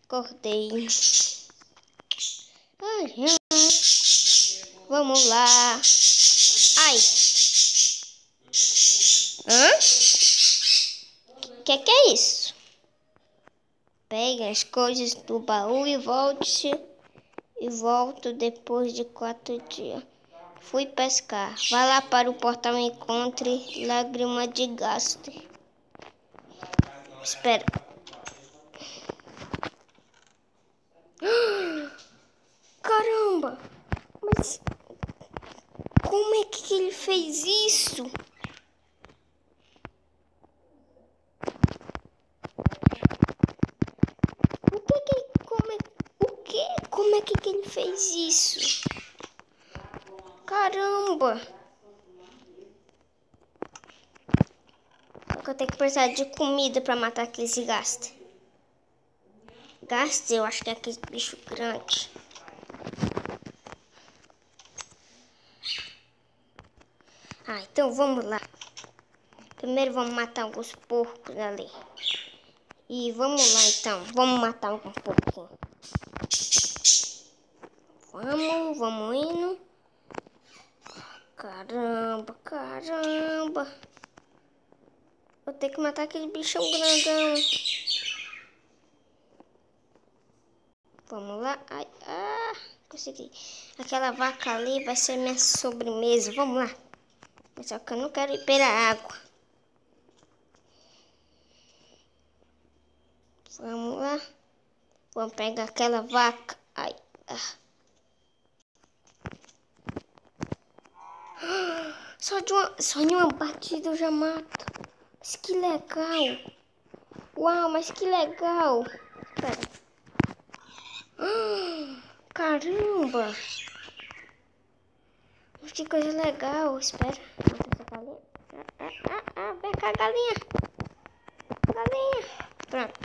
Acordei. Ai, ai. Vamos lá. Ai. Hã? Que é isso? Pegue as coisas do baú e volte. E volto depois de 4 dias. Fui pescar. Vá lá para o portal e encontre lágrima de gasto. Espera. Caramba! Mas como é que ele fez isso? Como é que ele fez isso? Caramba! Eu tenho que precisar de comida para matar aqueles gastos. Gasto, eu acho que é aquele bicho grande. Então vamos lá. Primeiro vamos matar alguns porcos ali. E vamos lá então. Vamos matar alguns porquinhos. Vamos indo. Caramba. Vou ter que matar aquele bichão grandão. Vamos lá. Consegui. Aquela vaca ali vai ser minha sobremesa. Vamos lá. Só que eu não quero ir pela água. Vamos lá. Vamos pegar aquela vaca. Só de uma batida eu já mato. Mas que legal. Uau, mas que legal. Espera. Caramba. Que coisa legal. Espera. Vem cá, galinha. Pronto.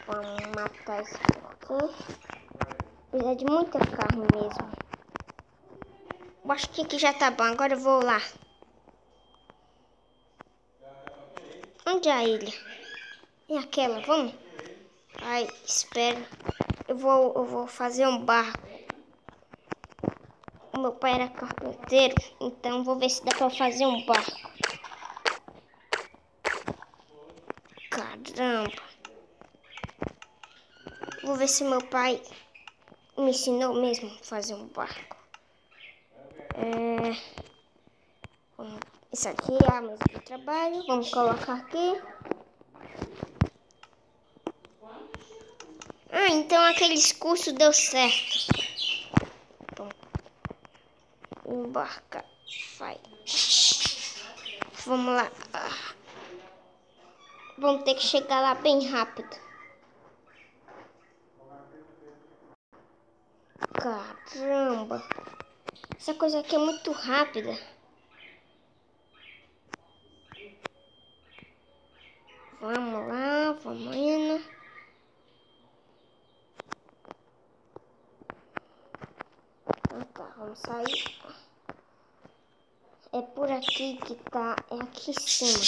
Vamos matar esse porquinho. Precisa de muita carne mesmo. Acho que aqui já tá bom. Agora eu vou lá. Onde é a ilha? É aquela, vamos? Espera. Eu vou fazer um barco. O meu pai era carpinteiro, então vou ver se dá pra fazer um barco. Caramba. Vou ver se meu pai me ensinou mesmo a fazer um barco. Isso aqui é a mesa de trabalho. Vamos colocar aqui. Então aqueles cursos deu certo. Embarca. Vai. Vamos lá. Vamos ter que chegar lá bem rápido. Caramba. Essa coisa aqui é muito rápida. Vamos lá, vamos indo. Vamos sair. É por aqui que tá. É aqui em cima.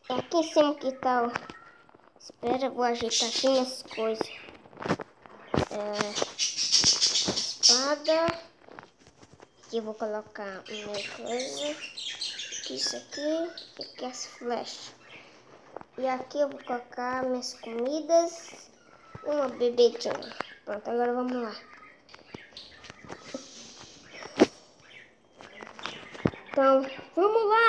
É aqui em cima que tá. Espera, vou ajeitar aqui minhas coisas. Espada. Aqui eu vou colocar minha coisa. Isso aqui. E aqui as flechas. E aqui eu vou colocar minhas comidas. E uma bebedinha. Pronto, agora vamos lá. Então, vamos lá.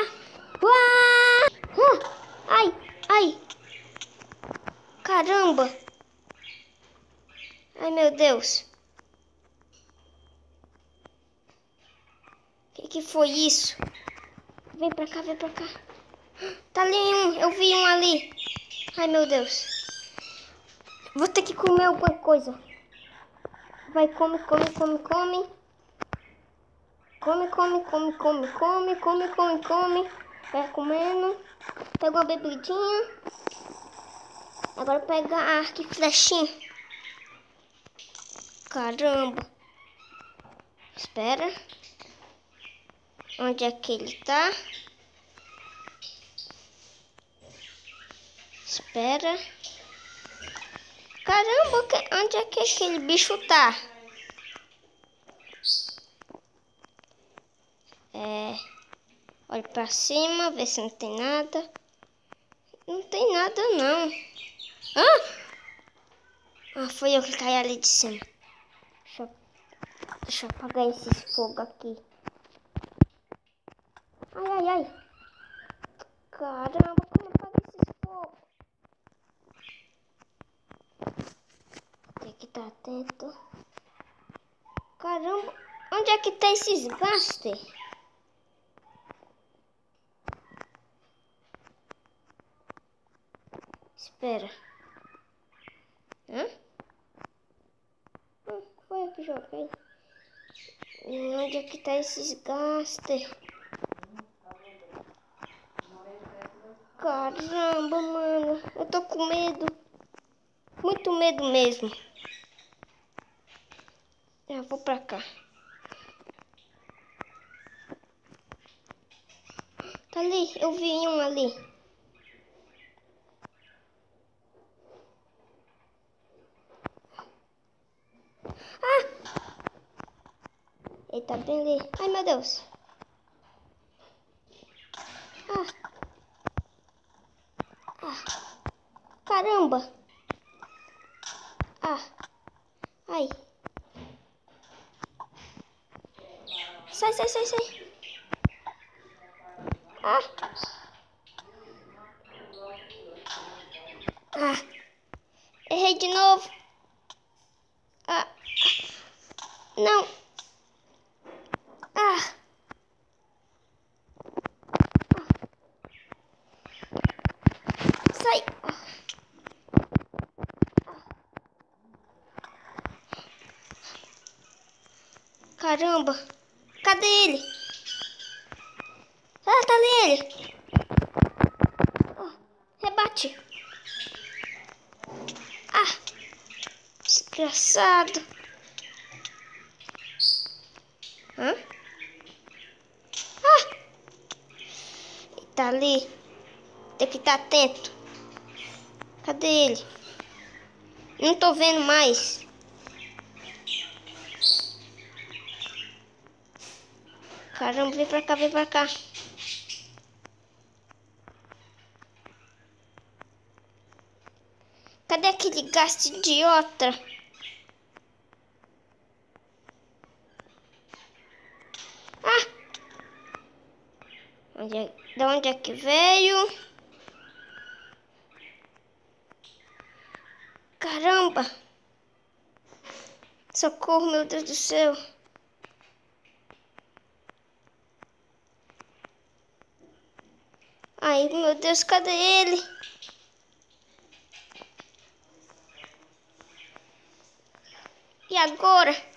Ai. Caramba. Ai, meu Deus. O que foi isso? Vem pra cá. Tá ali um. Eu vi um ali. Ai, meu Deus. Vou ter que comer alguma coisa. Vai, come. Come. Vai comendo. Pega uma bebidinha. Agora pega a arco e flechinha. Caramba. Espera. onde é que ele tá. Espera. Caramba, onde é que aquele bicho tá? Olha pra cima, ver se não tem nada. Não tem nada, não. Foi eu que caí ali de cima. Deixa eu apagar esses fogos aqui. Ai. Caramba, como apaga esses fogos? Tem que estar atento. Caramba, onde é que tá esses gastos? Espera. Foi eu que joguei. Onde é que tá esses gastos? Caramba, mano. Eu tô com medo. Muito medo mesmo. Eu vou pra cá. Tá ali, eu vi um ali. Ele tá bem ali. Ai, meu Deus. Caramba. Ai. Sai. Errei de novo. Não. Sai. Caramba. Cadê ele? Tá ali ele. Rebate. Desgraçado. Ele tá ali. Tem que estar atento. Cadê ele? Não tô vendo mais. Caramba, vem pra cá. Cadê aquele gasto idiota? De onde é que veio? Caramba! Socorro, meu Deus do céu! Ai, meu Deus, cadê ele? E agora?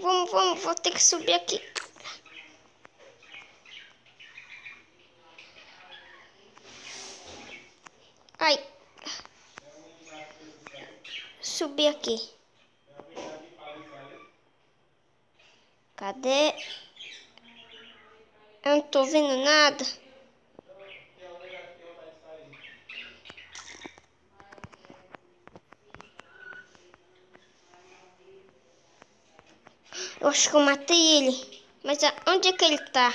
Vamos, vou ter que subir aqui. Ai. Subir aqui. Cadê? Eu não tô vendo nada. Eu acho que eu matei ele. Mas onde é que ele tá?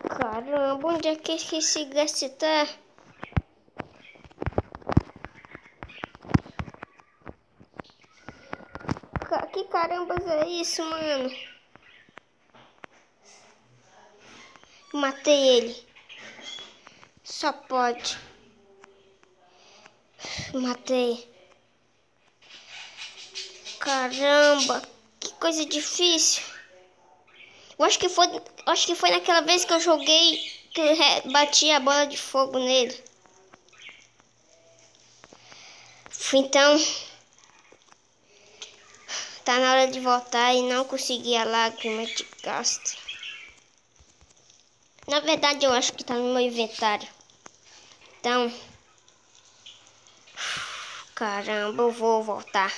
Caramba, onde é que esse gasto tá? Que carambas é isso, mano? Matei ele. Só pode. Matei. Caramba, que coisa difícil. Eu acho que foi naquela vez que eu joguei, que eu bati a bola de fogo nele. Então, tá na hora de voltar e não consegui a lágrima de gasto. Na verdade, eu acho que tá no meu inventário. Então, caramba, eu vou voltar.